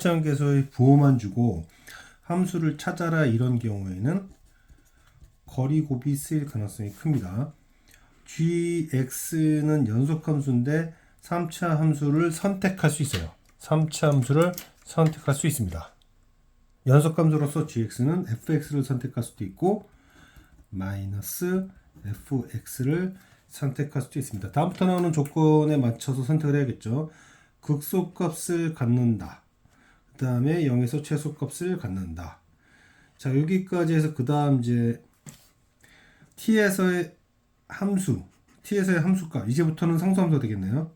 장계소의 부호만 주고 함수를 찾아라 이런 경우에는 거리 곱이 쓰일 가능성이 큽니다. gx는 연속함수인데 3차 함수를 선택할 수 있어요. 3차 함수를 선택할 수 있습니다. 연속함수로서 gx는 fx를 선택할 수도 있고 마이너스 fx를 선택할 수도 있습니다. 다음부터 나오는 조건에 맞춰서 선택을 해야겠죠. 극소값을 갖는다. 그 다음에 0에서 최소값을 갖는다. 자, 여기까지 해서 그 다음 이제 t에서의 함수값. 이제부터는 상수함수가 되겠네요.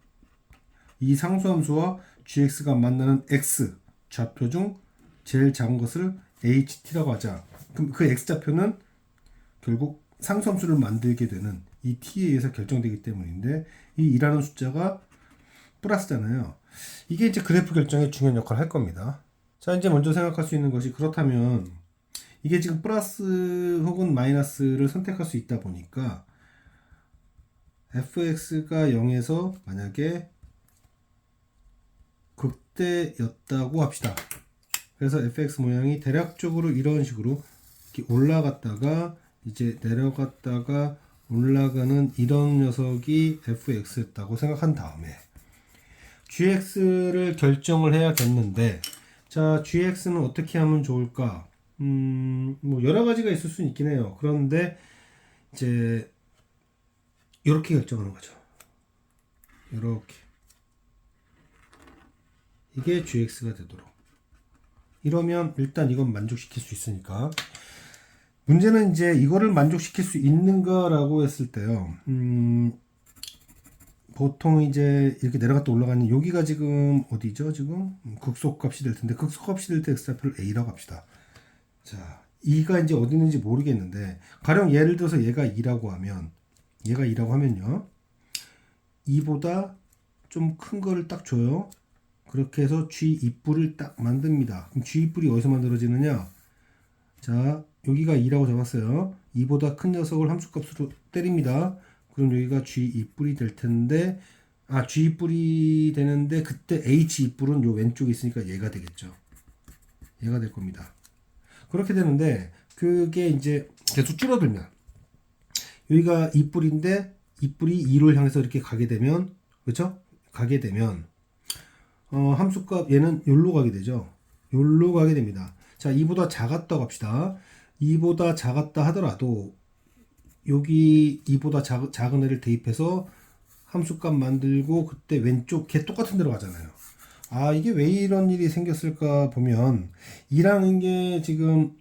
이 상수함수와 gx가 만나는 x 좌표 중 제일 작은 것을 ht라고 하자. 그럼 그 x좌표는 결국 상수함수를 만들게 되는 이 t에 의해서 결정되기 때문인데 이 2라는 숫자가 플러스잖아요. 이게 이제 그래프 결정에 중요한 역할을 할 겁니다. 자, 이제 먼저 생각할 수 있는 것이 그렇다면 이게 지금 플러스 혹은 마이너스를 선택할 수 있다 보니까 fx가 0에서 만약에 극대였다고 합시다. 그래서 fx 모양이 대략적으로 이런 식으로 이렇게 올라갔다가 이제 내려갔다가 올라가는 이런 녀석이 fx였다고 생각한 다음에 gx를 결정을 해야겠는데, 자, gx는 어떻게 하면 좋을까? 뭐 여러 가지가 있을 수는 있긴 해요. 그런데 이제 이렇게 결정하는 거죠. 이렇게 이게 gx가 되도록. 이러면 일단 이건 만족시킬 수 있으니까. 문제는 이제 이거를 만족시킬 수 있는가라고 했을 때요. 보통 이제 이렇게 내려갔다 올라가는 여기가 지금 어디죠? 지금 극소값이 될 텐데 극소값이 될 때 x좌표를 a라고 합시다. 자, 2가 이제 어디 있는지 모르겠는데 가령 예를 들어서 얘가 2라고 하면 얘가 2라고 하면요. 2보다 좀 큰 거를 딱 줘요. 그렇게 해서 g2뿔을 딱 만듭니다. 그럼 g2뿔이 어디서 만들어지느냐? 자, 여기가 2라고 잡았어요. 2보다 큰 녀석을 함수값으로 때립니다. 그럼 여기가 g2뿔이 될 텐데, g2뿔이 되는데 그때 h2뿔은 요 왼쪽에 있으니까 얘가 되겠죠. 얘가 될 겁니다. 그렇게 되는데 그게 이제 계속 줄어들면 여기가 2뿔인데 2뿔이 2를 향해서 이렇게 가게 되면, 그렇죠? 가게 되면 함수값 얘는 여기로 가게 되죠. 여기로 가게 됩니다. 자, 2보다 작았다고 합시다. 2보다 작았다 하더라도 여기 2보다 작은 애를 대입해서 함수값 만들고 그때 왼쪽 걔 똑같은 데로 가잖아요. 이게 왜 이런 일이 생겼을까 보면 2라는 게 지금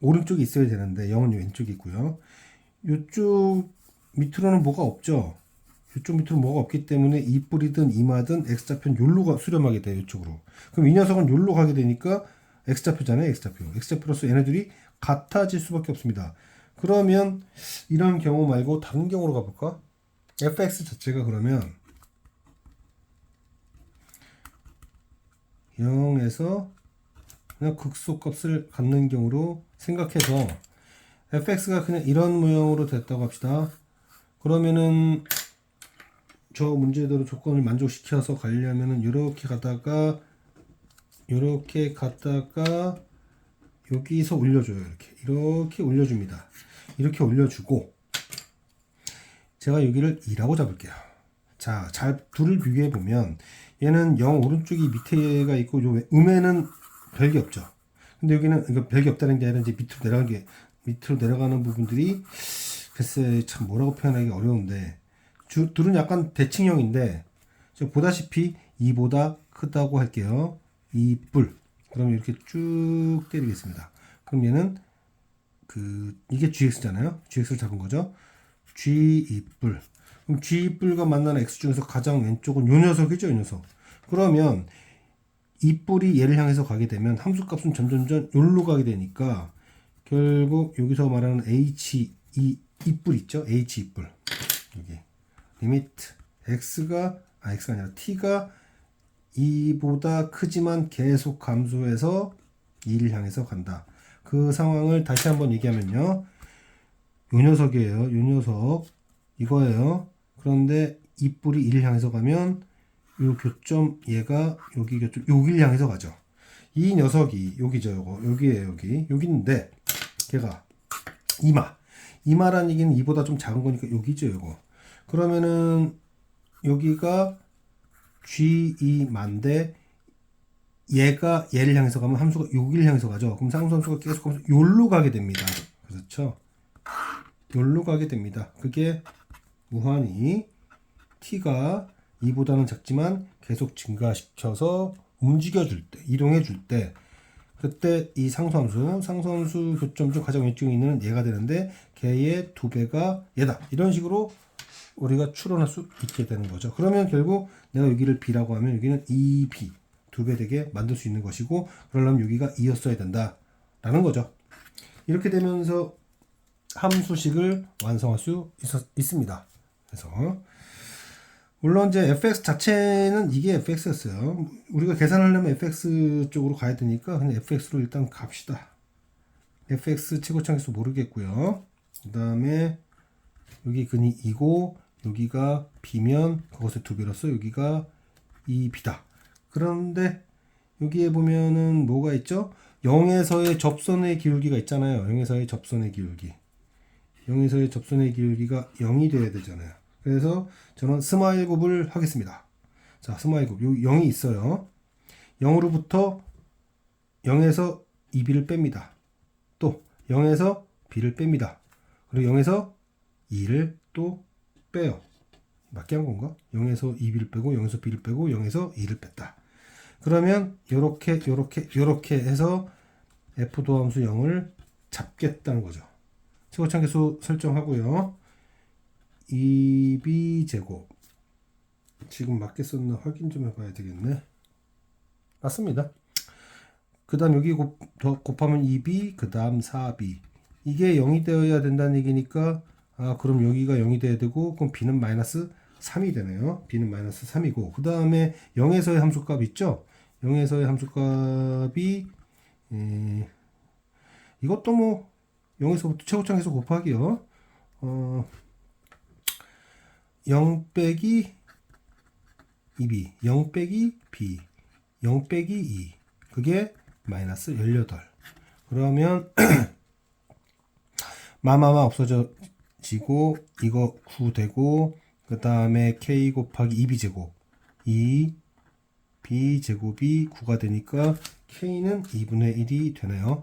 오른쪽에 있어야 되는데 0은 왼쪽에 있고요. 이쪽 밑으로는 뭐가 없죠. 이쪽 밑으로 뭐가 없기 때문에 2뿔이든 2마든 x좌표는 여기로 수렴하게 돼요. 이쪽으로. 그럼 이 녀석은 여기로 가게 되니까 x좌표잖아요. x좌표로서 얘네들이 같아질 수밖에 없습니다. 그러면 이런 경우 말고 다른 경우로 가볼까? fx 자체가 그러면 0에서 그냥 극소값을 갖는 경우로 생각해서 fx가 그냥 이런 모양으로 됐다고 합시다. 그러면은 저 문제대로 조건을 만족시켜서 가려면은 이렇게 가다가 여기서 올려줘요. 이렇게 올려줍니다. 이렇게 올려주고 제가 여기를 2라고 잡을게요. 자, 둘을 비교해 보면 얘는 0 오른쪽이 밑에가 있고 요 음에는 별게 없죠. 근데 여기는 이거 별게 없다는 게 아니라 이제 밑으로 내려가는 부분들이 글쎄 참 뭐라고 표현하기 어려운데 둘은 약간 대칭형인데 보다시피 2보다 크다고 할게요. 2뿔. 그럼 이렇게 쭉 때리겠습니다. 그럼 얘는 이게 gx잖아요. gx를 잡은 거죠. g2뿔. 그럼 g2뿔과 만나는 x 중에서 가장 왼쪽은 요 녀석이죠. 이 녀석. 그러면 2뿔이 얘를 향해서 가게 되면 함수값은 점점점 여기로 가게 되니까 결국 여기서 말하는 h2뿔 있죠. h2뿔. 여기. 리미트 x가 아니라 t가 2보다 크지만 계속 감소해서 2를 향해서 간다. 그 상황을 다시 한번 얘기하면요. 요 녀석이에요. 요 녀석. 이거예요. 그런데 이 뿔이 1을 향해서 가면 요 교점 얘가 여기 교점 여기를 향해서 가죠. 이 녀석이 여기죠. 요거 여기에 여기 있는데 걔가 이마라는 얘기는 이보다 좀 작은 거니까 여기죠. 요거 그러면은 여기가 G2만데 얘가 얘를 향해서 가면 함수가 여기를 향해서 가죠. 그럼 상수함수가 계속 가면서 여기로 가게 됩니다. 그렇죠? 여기로 가게 됩니다. 그게 무한히 t가 2보다는 작지만 계속 증가시켜서 움직여줄 때, 이동해줄 때 그때 이 상수함수 교점 중 가장 왼쪽에 있는 얘가 되는데 걔의 2배가 얘다. 이런 식으로 우리가 추론할 수 있게 되는 거죠. 그러면 결국 내가 여기를 b라고 하면 여기는 2b 2배 되게 만들 수 있는 것이고 그러려면 여기가 2였어야 된다 라는 거죠. 이렇게 되면서 함수식을 완성할 수 있습니다. 그래서 물론 이제 fx 자체는 이게 fx였어요. 우리가 계산하려면 fx 쪽으로 가야 되니까 그냥 fx로 일단 갑시다. fx 최고차항수 모르겠고요. 그 다음에 여기 근이 2고 여기가 b면 그것의 2배로서 여기가 2b다. 그런데 여기에 보면은 뭐가 있죠? 0에서의 접선의 기울기가 있잖아요. 0에서의 접선의 기울기. 0에서의 접선의 기울기가 0이 돼야 되잖아요. 그래서 저는 스마일 곱을 하겠습니다. 자, 스마일 곱. 여기 0이 있어요. 0으로부터 0에서 2b를 뺍니다. 또 0에서 b를 뺍니다. 그리고 0에서 2를 또 빼요. 맞게 한 건가? 0에서 2b를 빼고 0에서 b를 빼고 0에서 2를 뺐다. 그러면 요렇게 해서 f 도함수 0을 잡겠다는 거죠. 최고차항계수 설정하고요. 2b 제곱 지금 맞게 썼나 확인 좀 해봐야 되겠네. 맞습니다. 그 다음 여기 곱하면 2b 그 다음 4b 이게 0이 되어야 된다는 얘기니까 그럼 여기가 0이 돼야 되고 그럼 b는 마이너스 3이 되네요. b는 마이너스 3이고 그 다음에 0에서의 함수값 있죠. 0에서의 함수값이 이것도 뭐 0에서부터 최고차항에서 곱하기요. 0 빼기 2b 0 빼기 b 0 빼기 2 그게 마이너스 18. 그러면 마마마 없어지고 이거 9 되고 그 다음에 k 곱하기 2b 제곱 2b 제곱이 9가 되니까 k는 2분의 1이 되네요.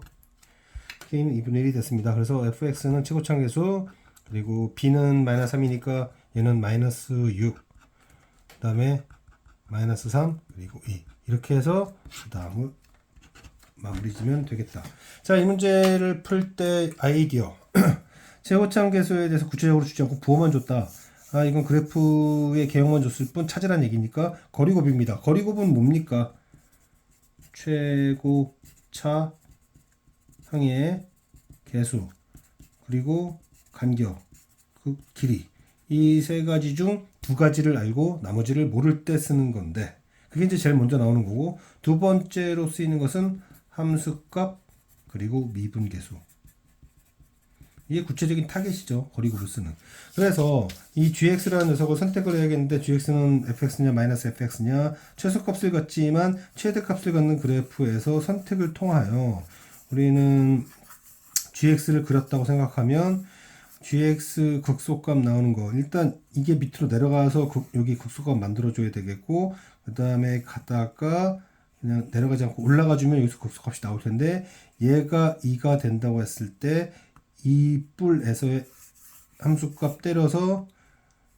k는 2분의 1이 됐습니다. 그래서 fx는 최고차항계수 그리고 b는 마이너스 3이니까 얘는 마이너스 6 그 다음에 마이너스 3 그리고 2 이렇게 해서 그 다음을 마무리 지면 되겠다. 자, 이 문제를 풀 때 아이디어 최고차항계수에 대해서 구체적으로 주지 않고 부호만 줬다. 이건 그래프의 개형만 줬을 뿐 찾으란 얘기니까 거리곱입니다. 거리곱은 뭡니까? 최고차항의 계수 그리고 간격 그 길이 이 세 가지 중 두 가지를 알고 나머지를 모를 때 쓰는 건데 그게 이제 제일 먼저 나오는 거고 두 번째로 쓰이는 것은 함수값 그리고 미분계수 이게 구체적인 타겟이죠. 거리곱을 쓰는. 그래서 이 gx라는 녀석을 선택을 해야겠는데 gx는 fx냐 마이너스 fx냐 최소값을 갖지만 최대값을 갖는 그래프에서 선택을 통하여 우리는 gx를 그렸다고 생각하면 gx 극소값 나오는 거 일단 이게 밑으로 내려가서 여기 극소값 만들어줘야 되겠고 그 다음에 가다가 그냥 내려가지 않고 올라가 주면 여기서 극소값이 나올 텐데 얘가 2가 된다고 했을 때 이 뿔에서의 함수값 때려서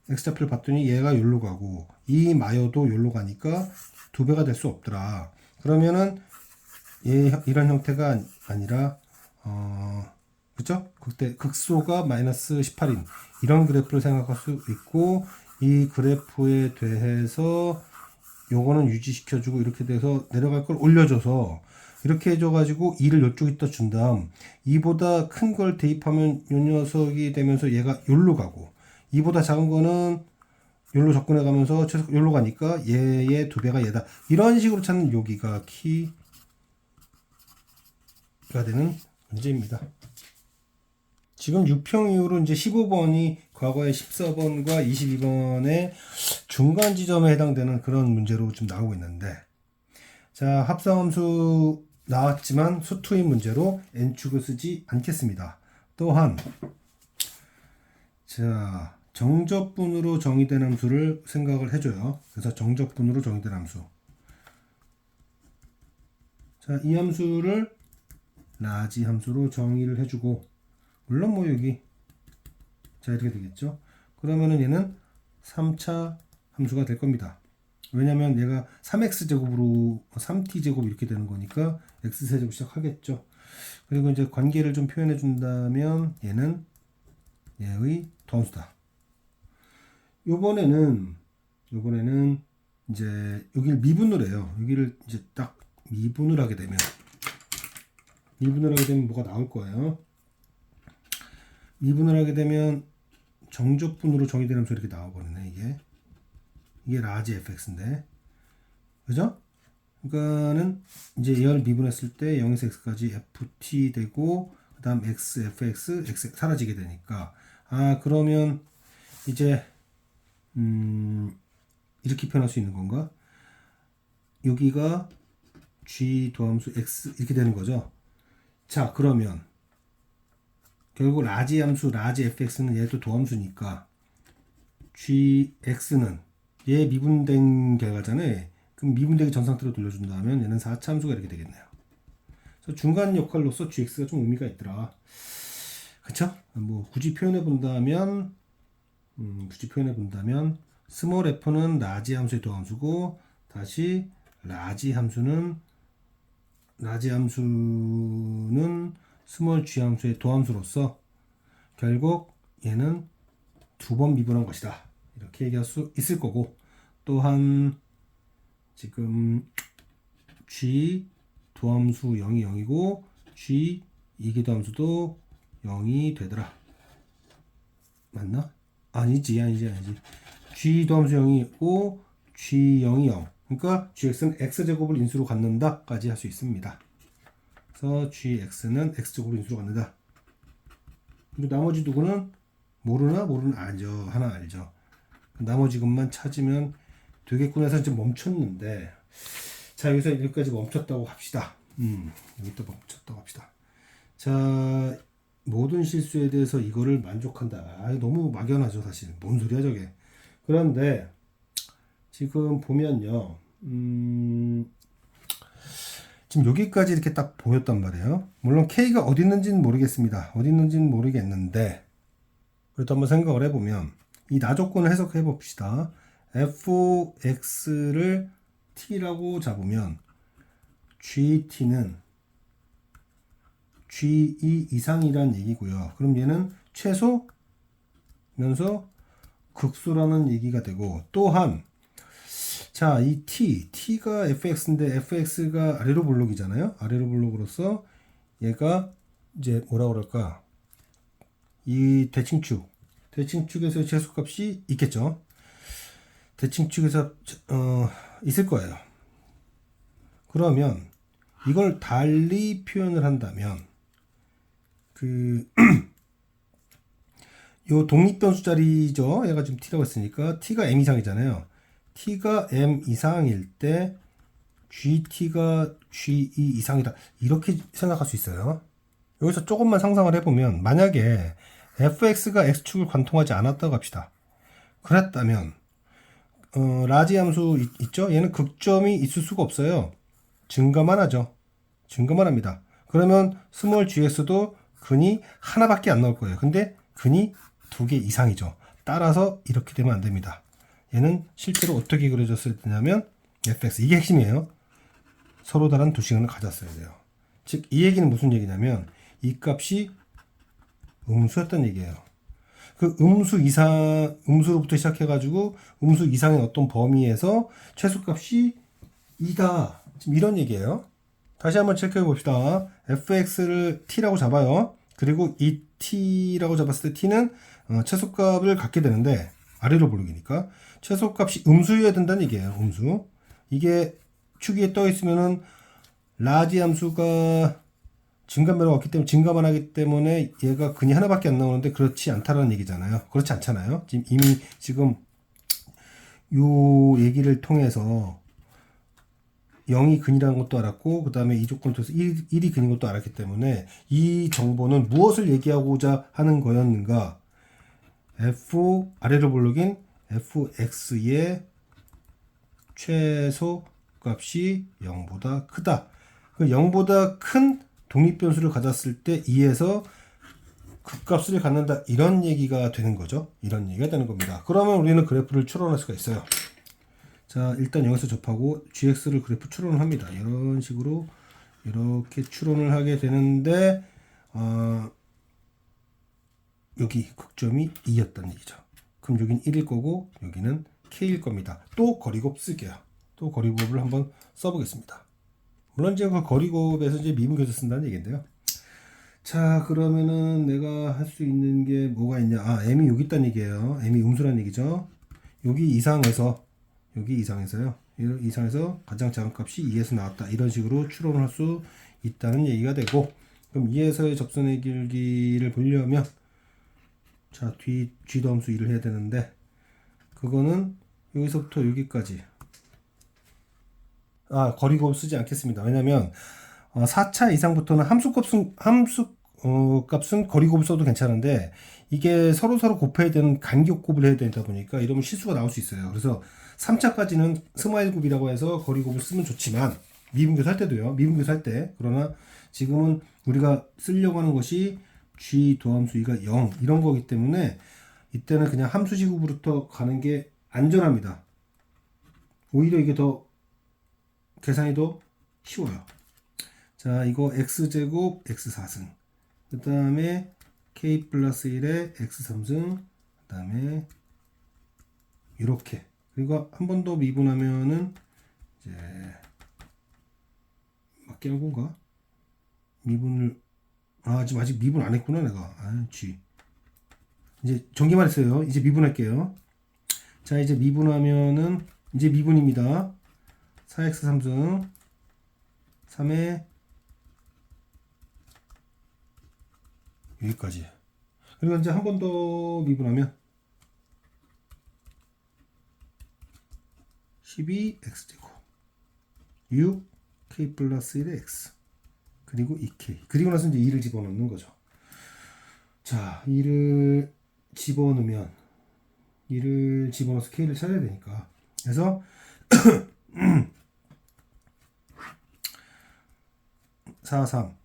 x좌표를 봤더니 얘가 여기로 가고 이 마여도 여기로 가니까 2배가 될 수 없더라. 그러면은 이런 형태가 아니라 그쵸? 그때 극소가 마이너스 18인 이런 그래프를 생각할 수 있고 이 그래프에 대해서 요거는 유지시켜주고 이렇게 돼서 내려갈 걸 올려줘서 이렇게 해줘가지고 2를 이쪽에다 준 다음 2보다 큰 걸 대입하면 요 녀석이 되면서 얘가 요로 가고 2보다 작은 거는 요로 접근해 가면서 최소 요로 가니까 얘의 2배가 얘다. 이런 식으로 찾는 여기가 키가 되는 문제입니다. 지금 6평 이후로 이제 15번이 과거의 14번과 22번의 중간 지점에 해당되는 그런 문제로 좀 나오고 있는데 자, 합성함수 나왔지만 수투인 문제로 n축을 쓰지 않겠습니다. 또한 자, 정적분으로 정의된 함수를 생각을 해줘요. 그래서 정적분으로 정의된 함수. 자, 이 함수를 라지 함수로 정의를 해주고, 물론 뭐 여기 자 이렇게 되겠죠. 그러면은 얘는 3차 함수가 될 겁니다. 왜냐면 얘가 3x제곱으로 3t제곱 이렇게 되는 거니까 x세제곱 시작하겠죠. 그리고 이제 관계를 좀 표현해 준다면 얘는 얘의 더함수다. 요번에는 이제 여기를 미분을 해요. 여기를 이제 딱 미분을 하게 되면 뭐가 나올 거예요. 미분을 하게 되면 정적분으로 정의된 함수 이렇게 나와버리네. 이게 라지 fx인데, 그죠? 그러니까는 이제 얘를 미분했을 때 0에서 x까지 ft 되고 그 다음 x, fx, x 사라지게 되니까, 그러면 이제 이렇게 표현할 수 있는 건가? 여기가 g 도함수 x 이렇게 되는 거죠. 자, 그러면 결국 라지 함수 라지 fx는 얘도 도함수니까 gx는 얘 미분된 결과잖아요. 그럼 미분되기 전 상태로 돌려준다면 얘는 4차 함수가 이렇게 되겠네요. 그래서 중간 역할로서 gx가 좀 의미가 있더라. 그쵸? 뭐 굳이 표현해 본다면 스몰 f는 라지 함수의 도함수고, 다시 라지 함수는 스몰 g 함수의 도함수로서 결국 얘는 두 번 미분한 것이다. 이렇게 얘기할 수 있을 거고, 또한 지금 g 도함수 0이 0이고 g 이기도함수도 0이 되더라. 맞나? 아니지. g 도함수 0이고 g 0이 0. 그러니까 gx는 x제곱을 인수로 갖는다 까지 할 수 있습니다. 그래서 gx는 x제곱을 인수로 갖는다. 그리고 나머지 누구는 모르나 알죠. 하나 알죠. 나머지 것만 찾으면 되겠구나 해서 이제 멈췄는데, 자, 여기서 여기까지 멈췄다고 합시다. 여기 또 멈췄다고 합시다. 자, 모든 실수에 대해서 이거를 만족한다. 너무 막연하죠, 사실. 뭔 소리야 저게. 그런데 지금 보면요, 지금 여기까지 이렇게 딱 보였단 말이에요. 물론 K가 어디 있는지는 모르겠습니다. 어디 있는지는 모르겠는데, 그래도 한번 생각을 해보면 이 나조건을 해석해 봅시다. fx를 t라고 잡으면 gt는 g2 이상이란 얘기고요. 그럼 얘는 최소면서 극소라는 얘기가 되고, 또한 자, 이 t가 fx인데 fx가 아래로 볼록이잖아요. 아래로 볼록으로서 얘가 이제 뭐라 그럴까, 이 대칭축에서 최소값이 있겠죠. 대칭축에서 있을 거예요. 그러면 이걸 달리 표현을 한다면 요 독립변수 자리죠. 얘가 지금 t라고 했으니까 t가 m 이상이잖아요. t가 m 이상일 때 gt가 g2 이상이다. 이렇게 생각할 수 있어요. 여기서 조금만 상상을 해보면, 만약에 fx가 x축을 관통하지 않았다고 합시다. 그랬다면 라지 함수 있죠? 얘는 극점이 있을 수가 없어요. 증가만 하죠. 증가만 합니다. 그러면 스몰 gx도 근이 하나밖에 안 나올 거예요. 근데 근이 2개 이상이죠. 따라서 이렇게 되면 안 됩니다. 얘는 실제로 어떻게 그려졌을 때냐면 fx, 이게 핵심이에요. 서로 다른 두 시간을 가졌어야 돼요. 즉 이 얘기는 무슨 얘기냐면 이 값이 음수였던 얘기예요. 그 음수로부터 시작해가지고 음수 이상의 어떤 범위에서 최소값이 2다. 지금 이런 얘기예요. 다시 한번 체크해 봅시다. fx를 t라고 잡아요. 그리고 이 t라고 잡았을 때 t는 최소값을 갖게 되는데, 아래로 볼록이니까 최소값이 음수여야 된다는 얘기예요. 음수. 이게 축 위에 떠 있으면은 라지 함수가 증가면허가 없기 때문에 증가만 하기 때문에 얘가 근이 하나밖에 안 나오는데 그렇지 않다라는 얘기잖아요. 그렇지 않잖아요. 지금 이미 지금 요 얘기를 통해서 0이 근이라는 것도 알았고 그 다음에 이 조건을 통해서 1이 근인 것도 알았기 때문에 이 정보는 무엇을 얘기하고자 하는 거였는가? f 아래로 볼록인 fx의 최소 값이 0보다 크다. 그 0보다 큰 독립변수를 가졌을 때 2에서 극값을 갖는다. 이런 얘기가 되는 거죠. 이런 얘기가 되는 겁니다. 그러면 우리는 그래프를 추론할 수가 있어요. 자, 일단 여기서 접하고 gx를 그래프 추론을 합니다. 이런 식으로 이렇게 추론을 하게 되는데 여기 극점이 2였다는 얘기죠. 그럼 여기는 1일 거고 여기는 k일 겁니다. 또 거리곱 쓸게요. 또 거리곱을 한번 써보겠습니다. 물론 이제 그 거리곱에서 이제 미분계수 쓴다는 얘기인데요. 자, 그러면은 내가 할 수 있는 게 뭐가 있냐? m이 여기 있다는 얘기예요. m이 음수라는 얘기죠. 여기 이상에서요. 이 이상에서 가장 작은 값이 2에서 나왔다. 이런 식으로 추론을 할 수 있다는 얘기가 되고, 그럼 2에서의 접선의 길기를 보려면 자, g 더함수 2를 해야 되는데 그거는 여기서부터 여기까지 거리곱 쓰지 않겠습니다. 왜냐면 4차 이상부터는 값은 거리곱을 써도 괜찮은데 이게 서로 곱해야 되는 간격곱을 해야 되다 보니까 이러면 실수가 나올 수 있어요. 그래서 3차까지는 스마일 곱이라고 해서 거리곱을 쓰면 좋지만 미분계수 할 때도요. 미분계수 할 때. 그러나 지금은 우리가 쓰려고 하는 것이 g 도함수 2가 0 이런 거기 때문에 이때는 그냥 함수식으로부터 가는 게 안전합니다. 오히려 이게 더 계산이 더 쉬워요. 자, 이거 x제곱 x4승 그 다음에 k 플러스 1에 x3승 그 다음에 이렇게 그리고 한 번 더 미분하면은 이제 맞게 한 건가? 미분을 지금 아직 미분 안 했구나 내가. g 이제 전개만 했어요. 이제 미분할게요. 자, 이제 미분하면은 이제 미분입니다. 4x 3승 3에 여기까지. 그리고 이제 한 번 더 미분하면 12x제곱 6k 플러스 1의 x 그리고 2k 그리고 나서 이제 2를 집어넣는 거죠. 자, 2를 집어넣으면 2를 집어넣어서 k를 찾아야 되니까 그래서 4, 3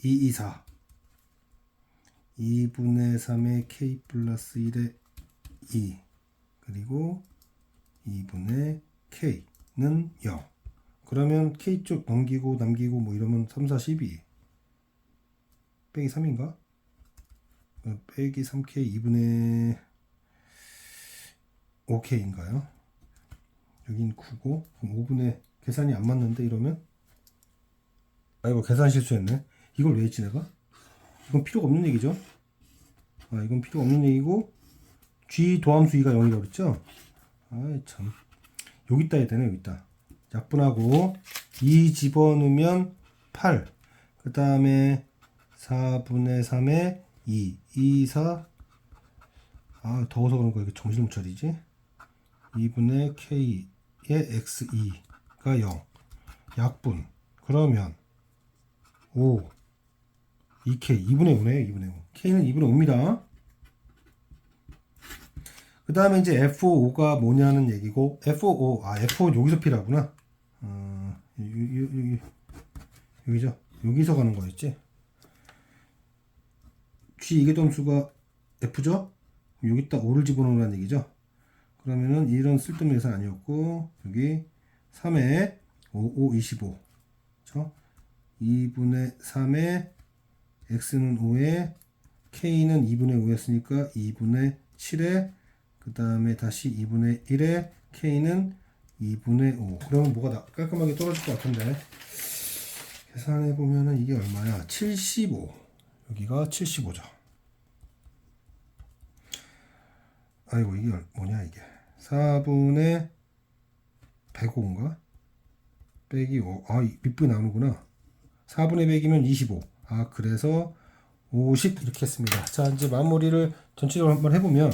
2, 2, 4 2분의 3의 k 플러스 1의 2 그리고 2분의 k는 0 그러면 k쪽 넘기고 남기고 뭐 이러면 3, 4, 12 빼기 3인가? 빼기 3k 2분의 5k인가요? 여긴 9고 그럼 5분의 계산이 안 맞는데 이러면 이거 계산 실수했네. 이걸 왜 했지 내가? 이건 필요가 없는 얘기죠. 이건 필요가 없는 얘기고 g 도함수 2가 0이라고 그랬죠? 참 여기 있다 해야 되네. 여기 있다. 약분하고 2 집어넣으면 8 그 다음에 4분의 3에 2 2, 4 더워서 그런 거 이렇게 정신을 못 차리지. 2분의 k의 x2가 0 약분 그러면 5 2k 2분의 5네요. 2분의 5 k는 2분의 5입니다. 그 다음에 이제 F5가 뭐냐는 얘기고 F5 F5 여기서 필요하구나. 여기죠. 여기서 가는 거였지. G 이계점수가 F죠? 여기다 5를 집어넣으라는 얘기죠. 그러면은 이런 쓸데없는 계산 아니었고 여기 3에 5, 25 그렇죠? 2분의 3에 x는 5에 k는 2분의 5였으니까 2분의 7에 그 다음에 다시 2분의 1에 k는 2분의 5 그러면 뭐가 깔끔하게 떨어질 것 같은데 계산해 보면은 이게 얼마야? 75 여기가 75죠. 아이고 이게 뭐냐 이게 4분의 105인가? 빼기 5 밑부분 나오는구나. 4분의 100이면 25 그래서 50 이렇게 했습니다. 자, 이제 마무리를 전체적으로 한번 해보면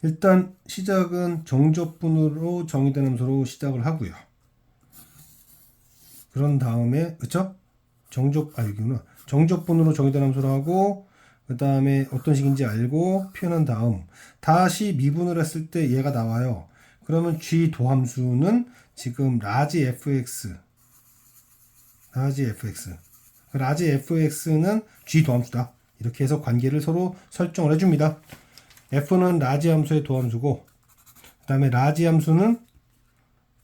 일단 시작은 정적분으로 정의된 함수로 시작을 하고요. 그런 다음에 그쵸? 여기구나. 정적분으로 정의된 함수로 하고 그 다음에 어떤 식인지 알고 표현한 다음 다시 미분을 했을 때 얘가 나와요. 그러면 g 도함수는 지금 라지 fx 라지 fx는 g 도함수다. 이렇게 해서 관계를 서로 설정을 해줍니다. f는 라지 함수의 도함수고 그 다음에 라지 함수는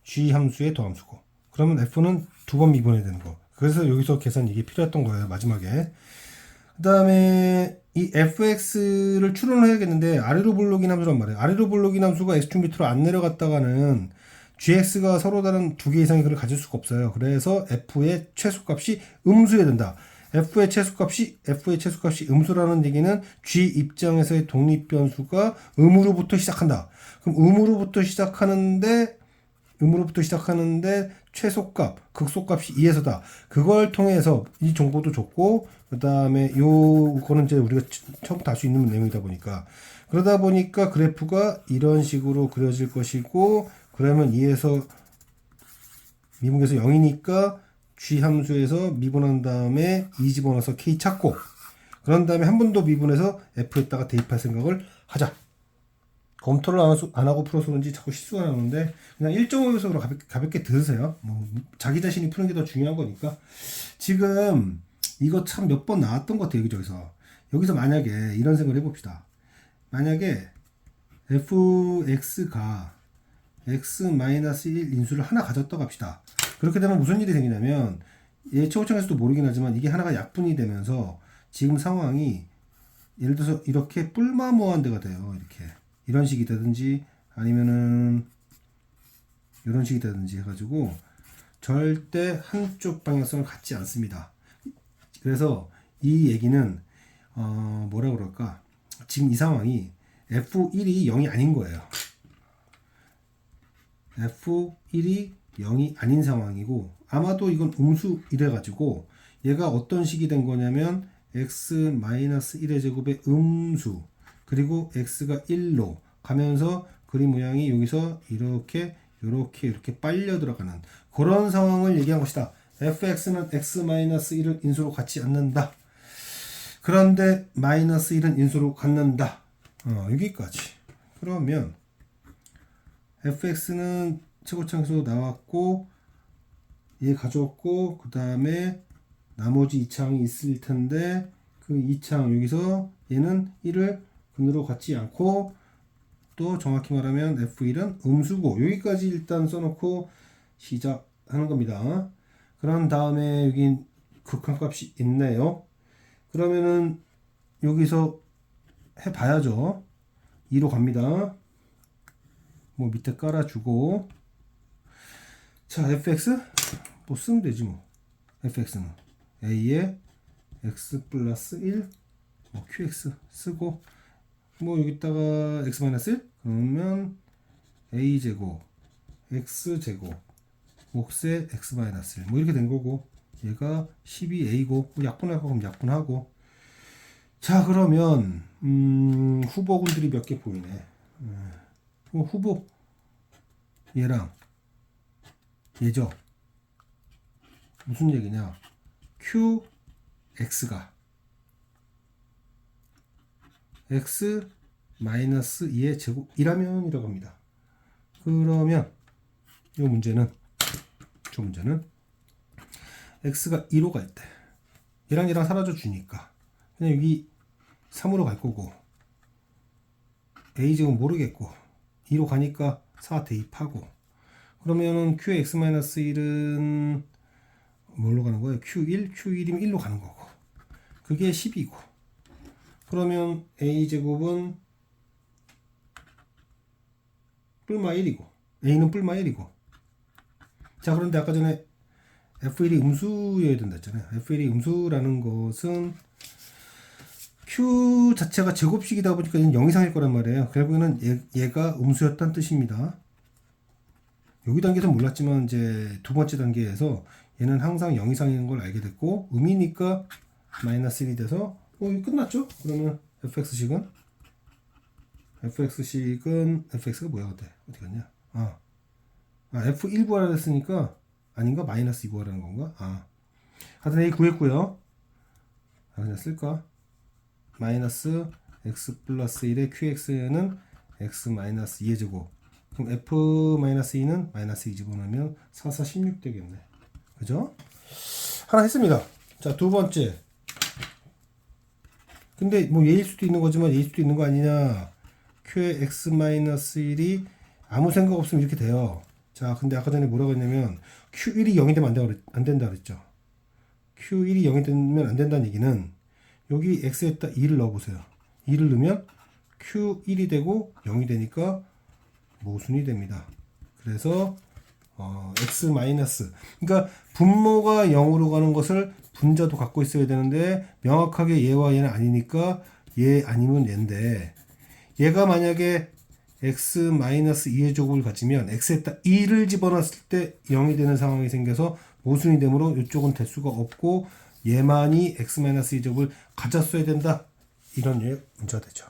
g 함수의 도함수고 그러면 f는 두 번 미분해야 되는 거. 그래서 여기서 계산 이게 필요했던 거예요. 마지막에. 그 다음에 이 fx를 추론을 해야겠는데 아래로 볼록인 함수란 말이에요. 아래로 볼록인 함수가 x축 밑으로 안 내려갔다가는 gx가 서로 다른 두 개 이상의 글을 가질 수가 없어요. 그래서 f의 최소값이 음수여야 된다. f의 최소값이 음수라는 얘기는 g 입장에서의 독립변수가 음으로부터 시작한다. 그럼 음으로부터 시작하는데 최소값, 극소값이 2에서다. 그걸 통해서 이 정보도 줬고 그 다음에 요거는 이제 우리가 처음부터 알 수 있는 내용이다 보니까 그러다 보니까 그래프가 이런 식으로 그려질 것이고 그러면 2에서 미분에서 0이니까 g 함수에서 미분한 다음에 2 집어넣어서 k 찾고 그런 다음에 한 번 더 미분해서 f에다가 대입할 생각을 하자. 검토를 안 하고 풀어서 그런지 자꾸 실수가 나오는데 그냥 1.5배속으로 가볍게 들으세요. 뭐 자기 자신이 푸는 게 더 중요한 거니까. 지금 이거 참 몇 번 나왔던 것 같아요. 여기서 만약에 이런 생각을 해봅시다. 만약에 fx가 x-1 인수를 하나 가졌다고 합시다. 그렇게 되면 무슨 일이 생기냐면 얘 최고점에서도 모르긴 하지만 이게 하나가 약분이 되면서 지금 상황이 예를 들어서 이렇게 뿔마모한 데가 돼요. 이런 식이 되든지 아니면은 이런 식이 되든지 해가지고 절대 한쪽 방향성을 갖지 않습니다. 그래서 이 얘기는 뭐라 그럴까? 지금 이 상황이 F1이 0이 아닌 거예요. F1이 0이 아닌 상황이고 아마도 이건 음수 이래가지고 얘가 어떤 식이 된 거냐면 x-1의 제곱의 음수 그리고 x가 1로 가면서 그림 모양이 여기서 이렇게 빨려 들어가는 그런 상황을 얘기한 것이다. fx는 x-1을 인수로 갖지 않는다. 그런데 마이너스 1은 인수로 갖는다. 여기까지. 그러면 fx는 최고차항에서 나왔고 얘 가져왔고 그 다음에 나머지 2차항이 있을 텐데 그 2차항 여기서 얘는 1을 근으로 갖지 않고 또 정확히 말하면 F1은 음수고 여기까지 일단 써놓고 시작하는 겁니다. 그런 다음에 여기 극한값이 있네요. 그러면은 여기서 해봐야죠. 2로 갑니다. 뭐 밑에 깔아주고 자 fx 뭐 쓰면 되지 뭐 fx는 a에 x 플러스 1 뭐 qx 쓰고 뭐 여기다가 x-1 그러면 a제곱 x제곱 몫에 x-1 뭐 이렇게 된 거고 얘가 12a고 뭐 약분할 거 그럼 약분하고 자 그러면 후보군들이 몇 개 보이네. 후보 얘랑 얘죠. 무슨 얘기냐 qx가 x-2의 제곱이라면이라고 합니다. 그러면 이 문제는 x가 2로 갈 때 얘랑 사라져 주니까 그냥 여기 3으로 갈 거고 a제곱 모르겠고 2로 가니까 4 대입하고 그러면은 q의 x-1은 뭘로 가는 거예요? q1? q1이면 1로 가는 거고 그게 10이고 그러면 a제곱은 뿔마 1이고 a는 뿔마 1이고 자 그런데 아까 전에 f1이 음수여야 된다 했잖아요. f1이 음수라는 것은 q 자체가 제곱식이다 보니까 0 이상일 거란 말이에요. 결국에는 얘가 음수였다는 뜻입니다. 여기 단계에서 몰랐지만 이제 두 번째 단계에서 얘는 항상 0 이상인 걸 알게 됐고 음이니까 마이너스 1이 돼서 끝났죠? 그러면 fx식은 fx가 뭐야 그때 어디 갔냐? f1 구하라 했으니까 아닌가? 마이너스 2 구하라는 건가? 하여튼 A 구했고요. 그냥 쓸까? 마이너스 x 플러스 1의 qx는 x 마이너스 2의 제곱. 그럼 f 마이너스 2는 마이너스 2 집어넣으면 4, 4, 16 되겠네. 그죠? 하나 했습니다. 자, 두 번째. 근데 뭐 얘일 수도 있는 거지만 얘일 수도 있는 거 아니냐. q의 x 마이너스 1이 아무 생각 없으면 이렇게 돼요. 자, 근데 아까 전에 뭐라고 했냐면 q1이 0이 되면 안 된다 그랬죠. q1이 0이 되면 안 된다는 얘기는 여기 x에다 2를 넣어보세요. 2를 넣으면 q1이 되고 0이 되니까 모순이 됩니다. 그래서 x 마이너스, 그러니까 분모가 0으로 가는 것을 분자도 갖고 있어야 되는데 명확하게 얘와 얘는 아니니까 얘 아니면 얘인데, 얘가 만약에 x 마이너스 2의 제곱을 가지면 x에다 2를 집어넣었을 때 0이 되는 상황이 생겨서 모순이 되므로 이쪽은 될 수가 없고 얘만이 x 마이너스 2 제곱을 가졌어야 된다. 이런 류의 문제가 되죠.